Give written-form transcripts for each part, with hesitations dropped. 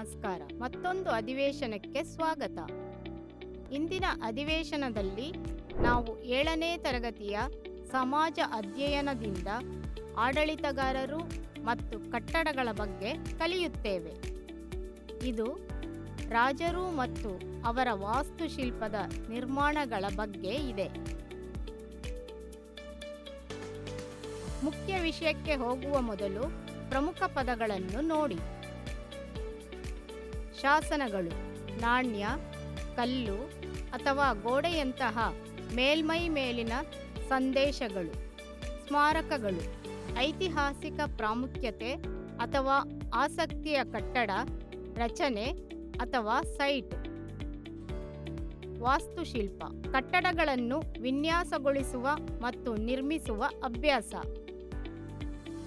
ನಮಸ್ಕಾರ. ಮತ್ತೊಂದು ಅಧಿವೇಶನಕ್ಕೆ ಸ್ವಾಗತ. ಇಂದಿನ ಅಧಿವೇಶನದಲ್ಲಿ ನಾವು 7ನೇ ತರಗತಿಯ ಸಮಾಜ ಅಧ್ಯಯನದಿಂದ ಆಡಳಿತಗಾರರು ಮತ್ತು ಕಟ್ಟಡಗಳ ಬಗ್ಗೆ ಕಲಿಯುತ್ತೇವೆ. ಇದು ರಾಜರು ಮತ್ತು ಅವರ ವಾಸ್ತುಶಿಲ್ಪದ ನಿರ್ಮಾಣಗಳ ಬಗ್ಗೆ ಇದೆ. ಮುಖ್ಯ ವಿಷಯಕ್ಕೆ ಹೋಗುವ ಮೊದಲು ಪ್ರಮುಖ ಪದಗಳನ್ನು ನೋಡಿ. ಶಾಸನಗಳು, ನಾಣ್ಯ, ಕಲ್ಲು ಅಥವಾ ಗೋಡೆಯಂತಹ ಮೇಲ್ಮೈ ಮೇಲಿನ ಸಂದೇಶಗಳು. ಸ್ಮಾರಕಗಳು, ಐತಿಹಾಸಿಕ ಪ್ರಾಮುಖ್ಯತೆ ಅಥವಾ ಆಸಕ್ತಿಯ ಕಟ್ಟಡ, ರಚನೆ ಅಥವಾ ಸೈಟ್. ವಾಸ್ತುಶಿಲ್ಪ, ಕಟ್ಟಡಗಳನ್ನು ವಿನ್ಯಾಸಗೊಳಿಸುವ ಮತ್ತು ನಿರ್ಮಿಸುವ ಅಭ್ಯಾಸ.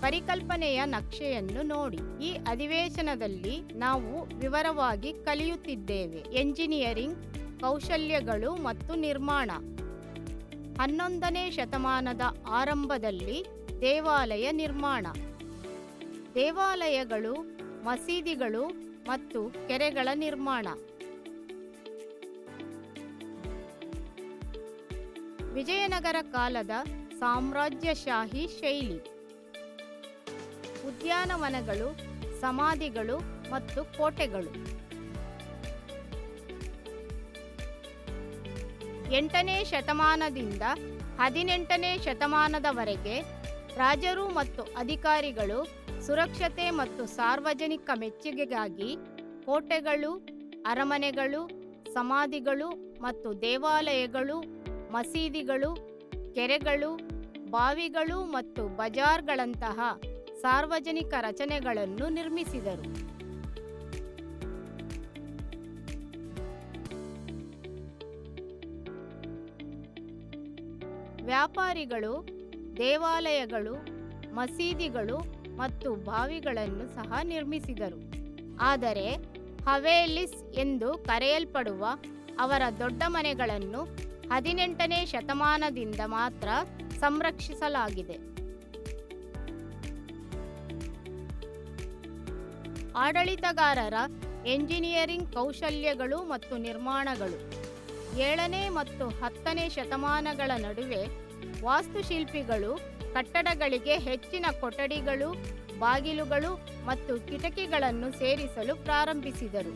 ಪರಿಕಲ್ಪನೆಯ ನಕ್ಷೆಯನ್ನು ನೋಡಿ. ಈ ಅಧಿವೇಶನದಲ್ಲಿ ನಾವು ವಿವರವಾಗಿ ಕಲಿಯುತ್ತಿದ್ದೇವೆ. ಎಂಜಿನಿಯರಿಂಗ್ ಕೌಶಲ್ಯಗಳು ಮತ್ತು ನಿರ್ಮಾಣ. 11ನೇ ಶತಮಾನದ ಆರಂಭದಲ್ಲಿ ದೇವಾಲಯ ನಿರ್ಮಾಣ. ದೇವಾಲಯಗಳು, ಮಸೀದಿಗಳು ಮತ್ತು ಕೆರೆಗಳ ನಿರ್ಮಾಣ. ವಿಜಯನಗರ ಕಾಲದ ಸಾಮ್ರಾಜ್ಯಶಾಹಿ ಶೈಲಿ. ಉದ್ಯಾನವನಗಳು, ಸಮಾಧಿಗಳು ಮತ್ತು ಕೋಟೆಗಳು. 8ನೇ ಶತಮಾನದಿಂದ 18ನೇ ಶತಮಾನದವರೆಗೆ ರಾಜರು ಮತ್ತು ಅಧಿಕಾರಿಗಳು ಸುರಕ್ಷತೆ ಮತ್ತು ಸಾರ್ವಜನಿಕ ಮೆಚ್ಚುಗೆಗಾಗಿ ಕೋಟೆಗಳು, ಅರಮನೆಗಳು, ಸಮಾಧಿಗಳು ಮತ್ತು ದೇವಾಲಯಗಳು, ಮಸೀದಿಗಳು, ಕೆರೆಗಳು, ಬಾವಿಗಳು ಮತ್ತು ಬಜಾರ್ಗಳಂತಹ ಸಾರ್ವಜನಿಕ ರಚನೆಗಳನ್ನು ನಿರ್ಮಿಸಿದರು. ವ್ಯಾಪಾರಿಗಳು ದೇವಾಲಯಗಳು, ಮಸೀದಿಗಳು ಮತ್ತು ಬಾವಿಗಳನ್ನು ಸಹ ನಿರ್ಮಿಸಿದರು. ಆದರೆ ಹವೇಲಿಸ್ ಎಂದು ಕರೆಯಲ್ಪಡುವ ಅವರ ದೊಡ್ಡ ಮನೆಗಳನ್ನು 18ನೇ ಶತಮಾನದಿಂದ ಮಾತ್ರ ಸಂರಕ್ಷಿಸಲಾಗಿದೆ. ಆಡಳಿತಗಾರರ ಎಂಜಿನಿಯರಿಂಗ್ ಕೌಶಲ್ಯಗಳು ಮತ್ತು ನಿರ್ಮಾಣಗಳು. 7ನೇ ಮತ್ತು 10ನೇ ಶತಮಾನಗಳ ನಡುವೆ ವಾಸ್ತುಶಿಲ್ಪಿಗಳು ಕಟ್ಟಡಗಳಿಗೆ ಹೆಚ್ಚಿನ ಕೊಠಡಿಗಳು, ಬಾಗಿಲುಗಳು ಮತ್ತು ಕಿಟಕಿಗಳನ್ನು ಸೇರಿಸಲು ಪ್ರಾರಂಭಿಸಿದರು.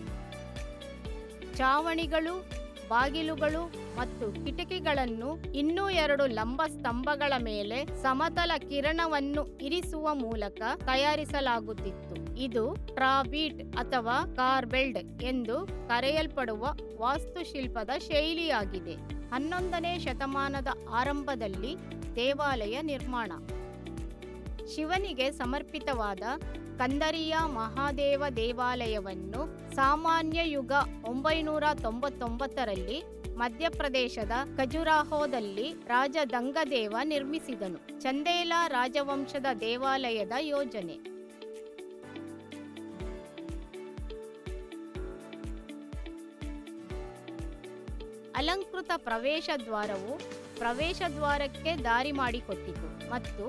ಚಾವಣಿಗಳು, ಬಾಗಿಲುಗಳು ಮತ್ತು ಕಿಟಕಿಗಳನ್ನು ಇನ್ನೂ 2 ಲಂಬ ಸ್ತಂಭಗಳ ಮೇಲೆ ಸಮತಲ ಕಿರಣವನ್ನು ಇರಿಸುವ ಮೂಲಕ ತಯಾರಿಸಲಾಗುತ್ತಿತ್ತು. ಇದು ಟ್ರಾಬೀಟ್ ಅಥವಾ ಕಾರ್ಬೆಲ್ಡ್ ಎಂದು ಕರೆಯಲ್ಪಡುವ ವಾಸ್ತುಶಿಲ್ಪದ ಶೈಲಿಯಾಗಿದೆ. 11ನೇ ಶತಮಾನದ ಆರಂಭದಲ್ಲಿ ದೇವಾಲಯ ನಿರ್ಮಾಣ. ಶಿವನಿಗೆ ಸಮರ್ಪಿತವಾದ ಕಂದರಿಯ ಮಹಾದೇವ ದೇವಾಲಯವನ್ನು ಸಾಮಾನ್ಯ ಯುಗ 999ರಲ್ಲಿ ಮಧ್ಯಪ್ರದೇಶದ ಖಜುರಾಹೋದಲ್ಲಿ ರಾಜ ದಂಗದೇವ ನಿರ್ಮಿಸಿದನು. ಚಂದೇಲ ರಾಜವಂಶದ ದೇವಾಲಯದ ಯೋಜನೆ. ಅಲಂಕೃತ ಪ್ರವೇಶ ದ್ವಾರವು ಪ್ರವೇಶ ದ್ವಾರಕ್ಕೆ ದಾರಿ ಮಾಡಿಕೊಟ್ಟಿತು ಮತ್ತು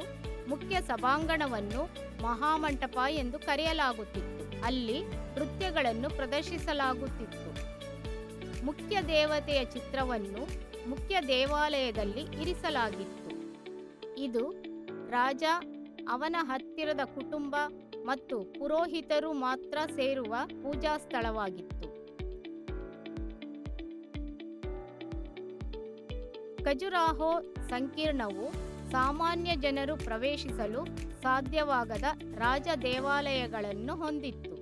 ಮುಖ್ಯ ಸಭಾಂಗಣವನ್ನು ಮಹಾಮಂಟಪ ಎಂದು ಕರೆಯಲಾಗುತ್ತಿತ್ತು. ಅಲ್ಲಿ ನೃತ್ಯಗಳನ್ನು ಪ್ರದರ್ಶಿಸಲಾಗುತ್ತಿತ್ತು. ಮುಖ್ಯ ದೇವತೆಯ ಚಿತ್ರವನ್ನು ಮುಖ್ಯ ದೇವಾಲಯದಲ್ಲಿ ಇರಿಸಲಾಗಿತ್ತು. ಇದು ರಾಜ, ಅವನ ಹತ್ತಿರದ ಕುಟುಂಬ ಮತ್ತು ಪುರೋಹಿತರು ಮಾತ್ರ ಸೇರುವ ಪೂಜಾ ಸ್ಥಳವಾಗಿತ್ತು. ಖಜುರಾಹೋ ಸಂಕೀರ್ಣವು ಸಾಮಾನ್ಯ ಜನರು ಪ್ರವೇಶಿಸಲು ಸಾಧ್ಯವಾಗದ ರಾಜ ದೇವಾಲಯಗಳನ್ನು ಹೊಂದಿತ್ತು.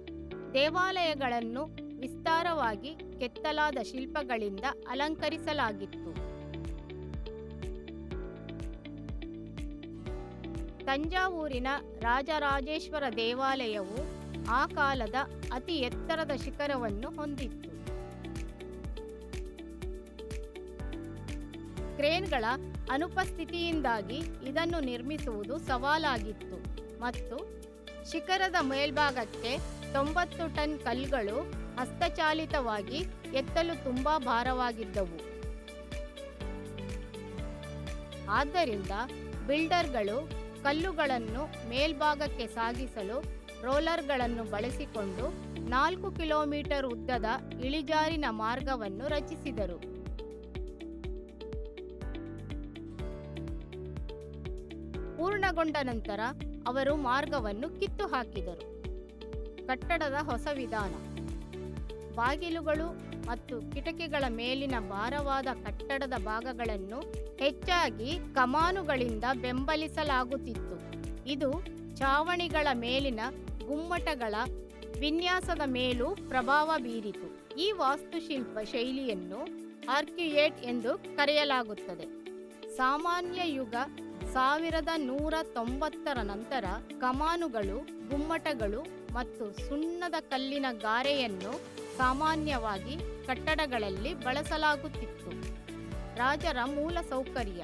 ದೇವಾಲಯಗಳನ್ನು ವಿಸ್ತಾರವಾಗಿ ಕೆತ್ತಲಾದ ಶಿಲ್ಪಗಳಿಂದ ಅಲಂಕರಿಸಲಾಗಿತ್ತು. ತಂಜಾವೂರಿನ ರಾಜರಾಜೇಶ್ವರ ದೇವಾಲಯವು ಆ ಕಾಲದ ಅತಿ ಎತ್ತರದ ಶಿಖರವನ್ನು ಹೊಂದಿತ್ತು. ಕ್ರೇನ್ಗಳ ಅನುಪಸ್ಥಿತಿಯಿಂದಾಗಿ ಇದನ್ನು ನಿರ್ಮಿಸುವುದು ಸವಾಲಾಗಿತ್ತು ಮತ್ತು ಶಿಖರದ ಮೇಲ್ಭಾಗಕ್ಕೆ 90 ಟನ್ ಕಲ್ಲುಗಳು ಹಸ್ತಚಾಲಿತವಾಗಿ ಎತ್ತಲು ತುಂಬಾ ಭಾರವಾಗಿದ್ದವು. ಆದ್ದರಿಂದ ಬಿಲ್ಡರ್ಗಳು ಕಲ್ಲುಗಳನ್ನು ಮೇಲ್ಭಾಗಕ್ಕೆ ಸಾಗಿಸಲು ರೋಲರ್ಗಳನ್ನು ಬಳಸಿಕೊಂಡು 4 ಕಿಲೋಮೀಟರ್ ಉದ್ದದ ಇಳಿಜಾರಿನ ಮಾರ್ಗವನ್ನು ರಚಿಸಿದರು. ಪೂರ್ಣಗೊಂಡ ನಂತರ ಅವರು ಮಾರ್ಗವನ್ನು ಕಿತ್ತು ಹಾಕಿದರು. ಕಟ್ಟಡದ ಹೊಸ ವಿಧಾನ. ಬಾಗಿಲುಗಳು ಮತ್ತು ಕಿಟಕಿಗಳ ಮೇಲಿನ ಭಾರವಾದ ಕಟ್ಟಡದ ಭಾಗಗಳನ್ನು ಹೆಚ್ಚಾಗಿ ಕಮಾನುಗಳಿಂದ ಬೆಂಬಲಿಸಲಾಗುತ್ತಿತ್ತು. ಇದು ಚಾವಣಿಗಳ ಮೇಲಿನ ಗುಮ್ಮಟಗಳ ವಿನ್ಯಾಸದ ಮೇಲೂ ಪ್ರಭಾವ ಬೀರಿತು. ಈ ವಾಸ್ತುಶಿಲ್ಪ ಶೈಲಿಯನ್ನು ಆರ್ಕ್ಯುಯೇಟ್ ಎಂದು ಕರೆಯಲಾಗುತ್ತದೆ. ಸಾಮಾನ್ಯ ಯುಗ 1190ರ ನಂತರ ಕಮಾನುಗಳು, ಗುಮ್ಮಟಗಳು ಮತ್ತು ಸುಣ್ಣದ ಕಲ್ಲಿನ ಗಾರೆಯನ್ನು ಸಾಮಾನ್ಯವಾಗಿ ಕಟ್ಟಡಗಳಲ್ಲಿ ಬಳಸಲಾಗುತ್ತಿತ್ತು. ರಾಜರ ಮೂಲ ಸೌಕರ್ಯ.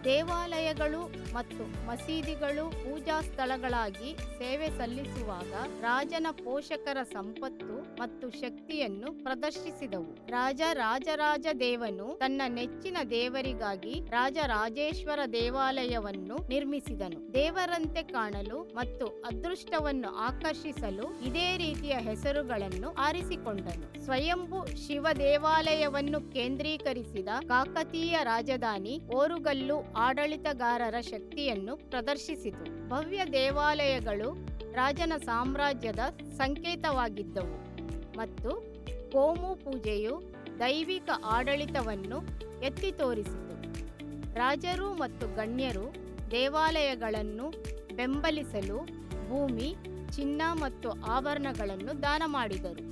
ದೇವಾಲಯಗಳು ಮತ್ತು ಮಸೀದಿಗಳು ಪೂಜಾ ಸ್ಥಳಗಳಾಗಿ ಸೇವೆ ಸಲ್ಲಿಸುವಾಗ ರಾಜನ ಪೋಷಕರ ಸಂಪತ್ತು ಮತ್ತು ಶಕ್ತಿಯನ್ನು ಪ್ರದರ್ಶಿಸಿದವು. ರಾಜರಾಜ ದೇವನು ತನ್ನ ನೆಚ್ಚಿನ ದೇವರಿಗಾಗಿ ರಾಜರಾಜೇಶ್ವರ ದೇವಾಲಯವನ್ನು ನಿರ್ಮಿಸಿದನು. ದೇವರಂತೆ ಕಾಣಲು ಮತ್ತು ಅದೃಷ್ಟವನ್ನು ಆಕರ್ಷಿಸಲು ಇದೇ ರೀತಿಯ ಹೆಸರುಗಳನ್ನು ಆರಿಸಿಕೊಂಡನು. ಸ್ವಯಂಭೂ ಶಿವ ದೇವಾಲಯವನ್ನು ಕೇಂದ್ರೀಕರಿಸಿದ ಕಾಕತೀಯ ರಾಜಧಾನಿ ಓರುಗಲ್ಲು ಆಡಳಿತಗಾರರ ಶಕ್ತಿಯನ್ನು ಪ್ರದರ್ಶಿಸಿತು. ಭವ್ಯ ದೇವಾಲಯಗಳು ರಾಜನ ಸಾಮ್ರಾಜ್ಯದ ಸಂಕೇತವಾಗಿದ್ದವು ಮತ್ತು ಕೋಮು ಪೂಜೆಯು ದೈವಿಕ ಆಡಳಿತವನ್ನು ಎತ್ತಿ ತೋರಿಸಿತು. ರಾಜರು ಮತ್ತು ಗಣ್ಯರು ದೇವಾಲಯಗಳನ್ನು ಬೆಂಬಲಿಸಲು ಭೂಮಿ, ಚಿನ್ನ ಮತ್ತು ಆಭರಣಗಳನ್ನು ದಾನ ಮಾಡಿದರು.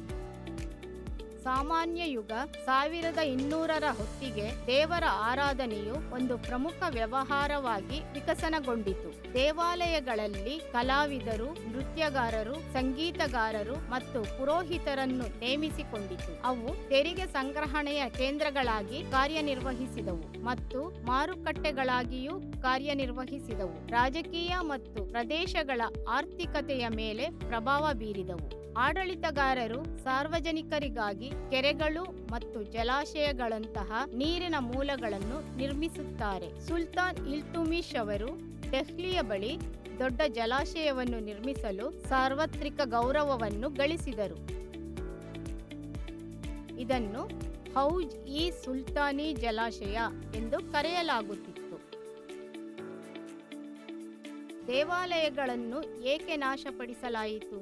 ಸಾಮಾನ್ಯ ಯುಗ 1200ರ ಹೊತ್ತಿಗೆ ದೇವರ ಆರಾಧನೆಯು ಒಂದು ಪ್ರಮುಖ ವ್ಯವಹಾರವಾಗಿ ವಿಕಸನಗೊಂಡಿತು. ದೇವಾಲಯಗಳಲ್ಲಿ ಕಲಾವಿದರು, ನೃತ್ಯಗಾರರು, ಸಂಗೀತಗಾರರು ಮತ್ತು ಪುರೋಹಿತರನ್ನು ನೇಮಿಸಿಕೊಂಡಿತು. ಅವು ತೆರಿಗೆ ಸಂಗ್ರಹಣೆಯ ಕೇಂದ್ರಗಳಾಗಿ ಕಾರ್ಯನಿರ್ವಹಿಸಿದವು ಮತ್ತು ಮಾರುಕಟ್ಟೆಗಳಾಗಿಯೂ ಕಾರ್ಯನಿರ್ವಹಿಸಿದವು. ರಾಜಕೀಯ ಮತ್ತು ಪ್ರದೇಶಗಳ ಆರ್ಥಿಕತೆಯ ಮೇಲೆ ಪ್ರಭಾವ ಬೀರಿದವು. ಆಡಳಿತಗಾರರು ಸಾರ್ವಜನಿಕರಿಗಾಗಿ ಕೆರೆಗಳು ಮತ್ತು ಜಲಾಶಯಗಳಂತಹ ನೀರಿನ ಮೂಲಗಳನ್ನು ನಿರ್ಮಿಸುತ್ತಾರೆ. ಸುಲ್ತಾನ್ ಇಲ್ತುಮಿಶ್ ಅವರು ಡೆಹ್ಲಿಯ ಬಳಿ ದೊಡ್ಡ ಜಲಾಶಯವನ್ನು ನಿರ್ಮಿಸಲು ಸಾರ್ವತ್ರಿಕ ಗೌರವವನ್ನು ಗಳಿಸಿದರು. ಇದನ್ನು ಹೌಜ್-ಇ-ಸುಲ್ತಾನಿ ಜಲಾಶಯ ಎಂದು ಕರೆಯಲಾಗುತ್ತಿತ್ತು. ದೇವಾಲಯಗಳನ್ನು ಏಕೆ ನಾಶಪಡಿಸಲಾಯಿತು?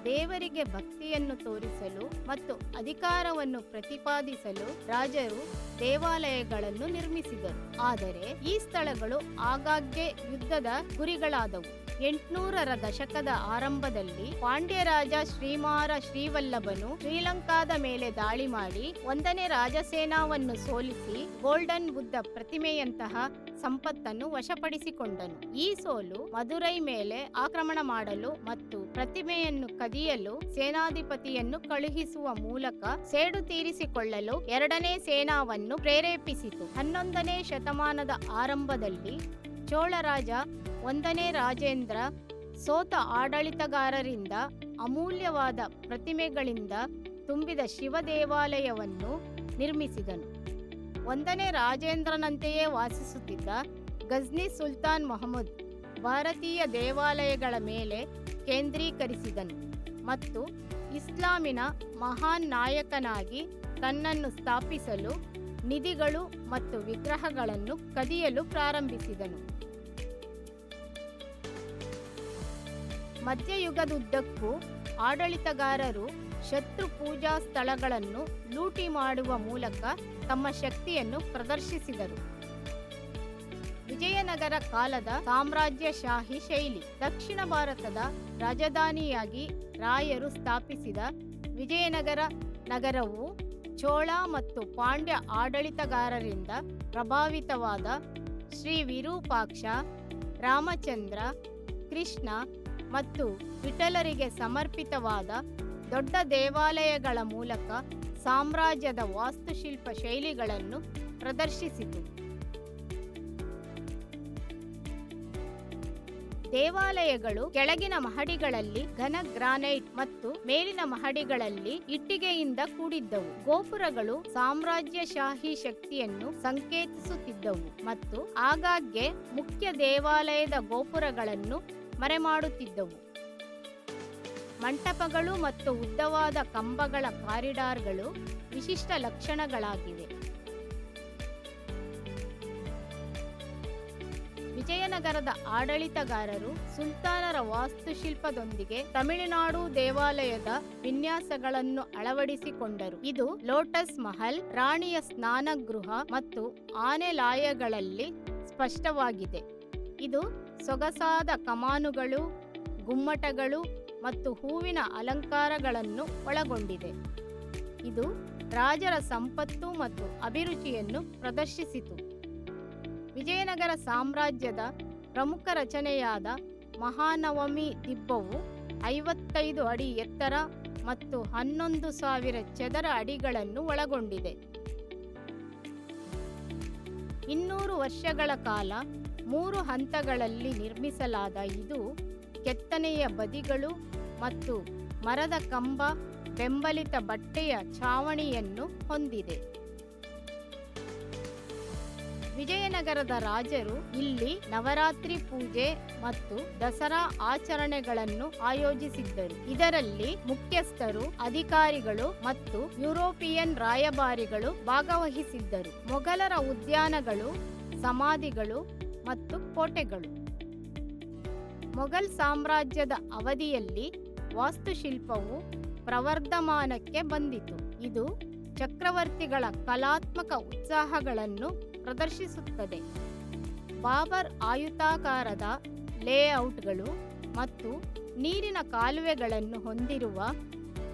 ದೇವರಿಗೆ ಭಕ್ತಿಯನ್ನು ತೋರಿಸಲು ಮತ್ತು ಅಧಿಕಾರವನ್ನು ಪ್ರತಿಪಾದಿಸಲು ರಾಜರು ದೇವಾಲಯಗಳನ್ನು ನಿರ್ಮಿಸಿದರು. ಆದರೆ ಈ ಸ್ಥಳಗಳು ಆಗಾಗ್ಗೆ ಯುದ್ಧದ ಗುರಿಗಳಾದವು. 800ರ ದಶಕದ ಆರಂಭದಲ್ಲಿ ಪಾಂಡ್ಯ ರಾಜ ಶ್ರೀಮಾರ ಶ್ರೀವಲ್ಲಭನು ಶ್ರೀಲಂಕಾದ ಮೇಲೆ ದಾಳಿ ಮಾಡಿ 1ನೇ ರಾಜಸೇನಾವನ್ನು ಸೋಲಿಸಿ ಗೋಲ್ಡನ್ ಬುದ್ಧ ಪ್ರತಿಮೆಯಂತಹ ಸಂಪತ್ತನ್ನು ವಶಪಡಿಸಿಕೊಂಡನು. ಈ ಸೋಲು ಮದುರೈ ಮೇಲೆ ಆಕ್ರಮಣ ಮಾಡಲು ಮತ್ತು ಪ್ರತಿಮೆಯನ್ನು ಕದಿಯಲು ಸೇನಾಧಿಪತಿಯನ್ನು ಕಳುಹಿಸುವ ಮೂಲಕ ಸೇಡು ತೀರಿಸಿಕೊಳ್ಳಲು 2ನೇ ಸೇನಾವನ್ನು ಪ್ರೇರೇಪಿಸಿತು. 11ನೇ ಶತಮಾನದ ಆರಂಭದಲ್ಲಿ ಚೋಳರಾಜ 1ನೇ ರಾಜೇಂದ್ರ ಸೋತ ಆಡಳಿತಗಾರರಿಂದ ಅಮೂಲ್ಯವಾದ ಪ್ರತಿಮೆಗಳಿಂದ ತುಂಬಿದ ಶಿವ ದೇವಾಲಯವನ್ನು ನಿರ್ಮಿಸಿದನು. 1ನೇ ರಾಜೇಂದ್ರನಂತೆಯೇ ವಾಸಿಸುತ್ತಿದ್ದ ಗಜ್ನಿ ಸುಲ್ತಾನ್ ಮೊಹಮ್ಮದ್ ಭಾರತೀಯ ದೇವಾಲಯಗಳ ಮೇಲೆ ಕೇಂದ್ರೀಕರಿಸಿದನು ಮತ್ತು ಇಸ್ಲಾಮಿನ ಮಹಾನ್ ನಾಯಕನಾಗಿ ತನ್ನನ್ನು ಸ್ಥಾಪಿಸಲು ನಿಧಿಗಳು ಮತ್ತು ವಿಗ್ರಹಗಳನ್ನು ಕದಿಯಲು ಪ್ರಾರಂಭಿಸಿದನು. ಮಧ್ಯಯುಗದುದ್ದಕ್ಕೂ ಆಡಳಿತಗಾರರು ಶತ್ರು ಪೂಜಾ ಸ್ಥಳಗಳನ್ನು ಲೂಟಿ ಮಾಡುವ ಮೂಲಕ ತಮ್ಮ ಶಕ್ತಿಯನ್ನು ಪ್ರದರ್ಶಿಸಿದರು. ವಿಜಯನಗರ ಕಾಲದ ಸಾಮ್ರಾಜ್ಯಶಾಹಿ ಶೈಲಿ. ದಕ್ಷಿಣ ಭಾರತದ ರಾಜಧಾನಿಯಾಗಿ ರಾಯರು ಸ್ಥಾಪಿಸಿದ ವಿಜಯನಗರ ನಗರವು ಚೋಳ ಮತ್ತು ಪಾಂಡ್ಯ ಆಡಳಿತಗಾರರಿಂದ ಪ್ರಭಾವಿತವಾದ ಶ್ರೀ ವಿರೂಪಾಕ್ಷ, ರಾಮಚಂದ್ರ, ಕೃಷ್ಣ ಮತ್ತು ವಿಠಲರಿಗೆ ಸಮರ್ಪಿತವಾದ ದೊಡ್ಡ ದೇವಾಲಯಗಳ ಮೂಲಕ ಸಾಮ್ರಾಜ್ಯದ ವಾಸ್ತುಶಿಲ್ಪ ಶೈಲಿಗಳನ್ನು ಪ್ರದರ್ಶಿಸಿತು. ದೇವಾಲಯಗಳು ಕೆಳಗಿನ ಮಹಡಿಗಳಲ್ಲಿ ಘನ ಗ್ರಾನೈಟ್ ಮತ್ತು ಮೇಲಿನ ಮಹಡಿಗಳಲ್ಲಿ ಇಟ್ಟಿಗೆಯಿಂದ ಕೂಡಿದ್ದವು. ಗೋಪುರಗಳು ಸಾಮ್ರಾಜ್ಯಶಾಹಿ ಶಕ್ತಿಯನ್ನು ಸಂಕೇತಿಸುತ್ತಿದ್ದವು ಮತ್ತು ಆಗಾಗ್ಗೆ ಮುಖ್ಯ ದೇವಾಲಯದ ಗೋಪುರಗಳನ್ನು ಮರೆಮಾಡುತ್ತಿದ್ದವು. ಮಂಟಪಗಳು ಮತ್ತು ಉದ್ದವಾದ ಕಂಬಗಳ ಕಾರಿಡಾರ್ಗಳು ವಿಶಿಷ್ಟ ಲಕ್ಷಣಗಳಾಗಿವೆ. ವಿಜಯನಗರದ ಆಡಳಿತಗಾರರು ಸುಲ್ತಾನರ ವಾಸ್ತುಶಿಲ್ಪದೊಂದಿಗೆ ತಮಿಳುನಾಡು ದೇವಾಲಯದ ವಿನ್ಯಾಸಗಳನ್ನು ಅಳವಡಿಸಿಕೊಂಡರು. ಇದು ಲೋಟಸ್ ಮಹಲ್, ರಾಣಿಯ ಸ್ನಾನಗೃಹ ಮತ್ತು ಆನೆ ಲಾಯಗಳಲ್ಲಿ ಸ್ಪಷ್ಟವಾಗಿದೆ. ಇದು ಸೊಗಸಾದ ಕಮಾನುಗಳು, ಗುಮ್ಮಟಗಳು ಮತ್ತು ಹೂವಿನ ಅಲಂಕಾರಗಳನ್ನು ಒಳಗೊಂಡಿದೆ. ಇದು ರಾಜರ ಸಂಪತ್ತು ಮತ್ತು ಅಭಿರುಚಿಯನ್ನು ಪ್ರದರ್ಶಿಸಿತು. ವಿಜಯನಗರ ಸಾಮ್ರಾಜ್ಯದ ಪ್ರಮುಖ ರಚನೆಯಾದ ಮಹಾನವಮಿ ದಿಬ್ಬವು 55 ಅಡಿ ಎತ್ತರ ಮತ್ತು 11,000 ಚದರ ಅಡಿಗಳನ್ನು ಒಳಗೊಂಡಿದೆ. 200 ವರ್ಷಗಳ ಕಾಲ 3 ಹಂತಗಳಲ್ಲಿ ನಿರ್ಮಿಸಲಾದ ಇದು ಕೆತ್ತನೆಯ ಬದಿಗಳು ಮತ್ತು ಮರದ ಕಂಬ ಬೆಂಬಲಿತ ಬಟ್ಟೆಯ ಛಾವಣಿಯನ್ನು ಹೊಂದಿದೆ. ವಿಜಯನಗರದ ರಾಜರು ಇಲ್ಲಿ ನವರಾತ್ರಿ ಪೂಜೆ ಮತ್ತು ದಸರಾ ಆಚರಣೆಗಳನ್ನು ಆಯೋಜಿಸಿದ್ದರು. ಇದರಲ್ಲಿ ಮುಖ್ಯಸ್ಥರು, ಅಧಿಕಾರಿಗಳು ಮತ್ತು ಯುರೋಪಿಯನ್ ರಾಯಭಾರಿಗಳು ಭಾಗವಹಿಸಿದ್ದರು. ಮೊಘಲರ ಉದ್ಯಾನಗಳು, ಸಮಾಧಿಗಳು ಮತ್ತು ಕೋಟೆಗಳು. ಮೊಘಲ್ ಸಾಮ್ರಾಜ್ಯದ ಅವಧಿಯಲ್ಲಿ ವಾಸ್ತುಶಿಲ್ಪವು ಪ್ರವರ್ಧಮಾನಕ್ಕೆ ಬಂದಿತು. ಇದು ಚಕ್ರವರ್ತಿಗಳ ಕಲಾತ್ಮಕ ಉತ್ಸಾಹಗಳನ್ನು ಪ್ರದರ್ಶಿಸುತ್ತದೆ. ಬಾಬರ್ ಆಯತಾಕಾರದ ಲೇಔಟ್ಗಳು ಮತ್ತು ನೀರಿನ ಕಾಲುವೆಗಳನ್ನು ಹೊಂದಿರುವ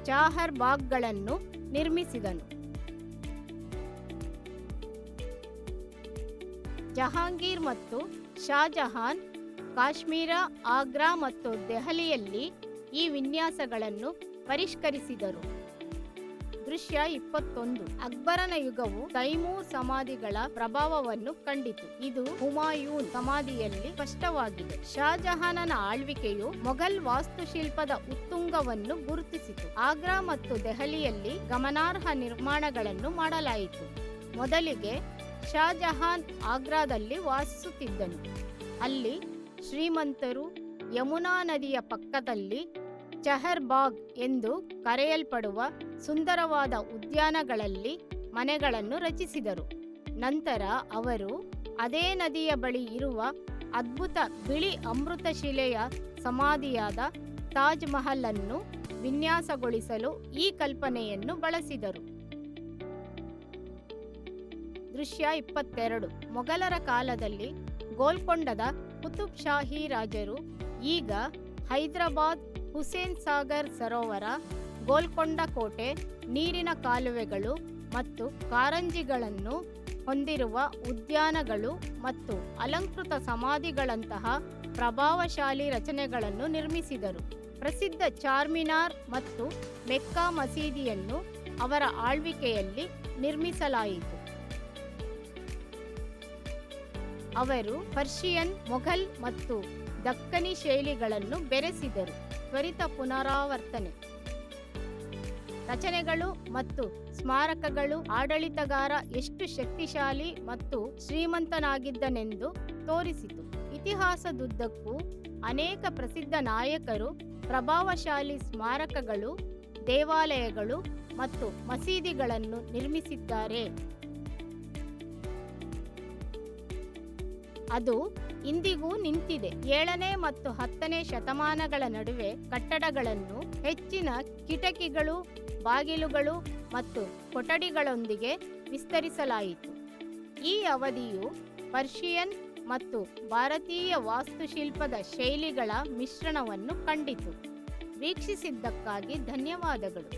ಚಾಹರ್ ಬಾಗ್ಗಳನ್ನು ನಿರ್ಮಿಸಿದನು. ಜಹಾಂಗೀರ್ ಮತ್ತು ಶಾಜಹಾನ್ ಕಾಶ್ಮೀರ, ಆಗ್ರಾ ಮತ್ತು ದೆಹಲಿಯಲ್ಲಿ ಈ ವಿನ್ಯಾಸಗಳನ್ನು ಪರಿಷ್ಕರಿಸಿದರು. ದೃಶ್ಯ 21. ಅಕ್ಬರನ ಯುಗವು ತೈಮೂರ್ ಸಮಾಧಿಗಳ ಪ್ರಭಾವವನ್ನು ಕಂಡಿತು. ಇದು ಹುಮಾಯೂನ್ ಸಮಾಧಿಯಲ್ಲಿ ಸ್ಪಷ್ಟವಾಗಿದೆ. ಶಾಜಹಾನನ ಆಳ್ವಿಕೆಯು ಮೊಘಲ್ ವಾಸ್ತುಶಿಲ್ಪದ ಉತ್ತುಂಗವನ್ನು ಗುರುತಿಸಿತು. ಆಗ್ರಾ ಮತ್ತು ದೆಹಲಿಯಲ್ಲಿ ಗಮನಾರ್ಹ ನಿರ್ಮಾಣಗಳನ್ನು ಮಾಡಲಾಯಿತು. ಮೊದಲಿಗೆ ಶಾಜಹಾನ್ ಆಗ್ರಾದಲ್ಲಿ ವಾಸಿಸುತ್ತಿದ್ದನು. ಅಲ್ಲಿ ಶ್ರೀಮಂತರು ಯಮುನಾ ನದಿಯ ಪಕ್ಕದಲ್ಲಿ ಚಹರ್ ಬಾಗ್ ಎಂದು ಕರೆಯಲ್ಪಡುವ ಸುಂದರವಾದ ಉದ್ಯಾನಗಳಲ್ಲಿ ಮನೆಗಳನ್ನು ರಚಿಸಿದರು. ನಂತರ ಅವರು ಅದೇ ನದಿಯ ಬಳಿ ಇರುವ ಅದ್ಭುತ ಬಿಳಿ ಅಮೃತಶಿಲೆಯ ಸಮಾಧಿಯಾದ ತಾಜ್ ಮಹಲ್ ಅನ್ನು ವಿನ್ಯಾಸಗೊಳಿಸಲು ಈ ಕಲ್ಪನೆಯನ್ನು ಬಳಸಿದರು. ದೃಶ್ಯ 22. ಮೊಘಲರ ಕಾಲದಲ್ಲಿ ಗೋಲ್ಕೊಂಡದ ಕುತುಬ್ ಶಾಹಿ ರಾಜರು ಈಗ ಹೈದರಾಬಾದ್, ಹುಸೇನ್ ಸಾಗರ್ ಸರೋವರ, ಗೋಲ್ಕೊಂಡ ಕೋಟೆ, ನೀರಿನ ಕಾಲುವೆಗಳು ಮತ್ತು ಕಾರಂಜಿಗಳನ್ನು ಹೊಂದಿರುವ ಉದ್ಯಾನಗಳು ಮತ್ತು ಅಲಂಕೃತ ಸಮಾಧಿಗಳಂತಹ ಪ್ರಭಾವಶಾಲಿ ರಚನೆಗಳನ್ನು ನಿರ್ಮಿಸಿದರು. ಪ್ರಸಿದ್ಧ ಚಾರ್ಮಿನಾರ್ ಮತ್ತು ಮೆಕ್ಕಾ ಮಸೀದಿಯನ್ನು ಅವರ ಆಳ್ವಿಕೆಯಲ್ಲಿ ನಿರ್ಮಿಸಲಾಯಿತು. ಅವರು ಪರ್ಷಿಯನ್, ಮೊಘಲ್ ಮತ್ತು ದಕ್ಕನಿ ಶೈಲಿಗಳನ್ನು ಬೆರೆಸಿದರು. ತ್ವರಿತ ಪುನರಾವರ್ತನೆ. ರಚನೆಗಳು ಮತ್ತು ಸ್ಮಾರಕಗಳು ಆಡಳಿತಗಾರ ಎಷ್ಟು ಶಕ್ತಿಶಾಲಿ ಮತ್ತು ಶ್ರೀಮಂತನಾಗಿದ್ದನೆಂದು ತೋರಿಸಿತು. ಇತಿಹಾಸದುದ್ದಕ್ಕೂ ಅನೇಕ ಪ್ರಸಿದ್ಧ ನಾಯಕರು ಪ್ರಭಾವಶಾಲಿ ಸ್ಮಾರಕಗಳು, ದೇವಾಲಯಗಳು ಮತ್ತು ಮಸೀದಿಗಳನ್ನು ನಿರ್ಮಿಸಿದ್ದಾರೆ. ಅದು ಇಂದಿಗೂ ನಿಂತಿದೆ. 7ನೇ ಮತ್ತು 10ನೇ ಶತಮಾನಗಳ ನಡುವೆ ಕಟ್ಟಡಗಳನ್ನು ಹೆಚ್ಚಿನ ಕಿಟಕಿಗಳು, ಬಾಗಿಲುಗಳು ಮತ್ತು ಕೊಠಡಿಗಳೊಂದಿಗೆ ವಿಸ್ತರಿಸಲಾಯಿತು. ಈ ಅವಧಿಯು ಪರ್ಷಿಯನ್ ಮತ್ತು ಭಾರತೀಯ ವಾಸ್ತುಶಿಲ್ಪದ ಶೈಲಿಗಳ ಮಿಶ್ರಣವನ್ನು ಕಂಡಿತು. ವೀಕ್ಷಿಸಿದ್ದಕ್ಕಾಗಿ ಧನ್ಯವಾದಗಳು.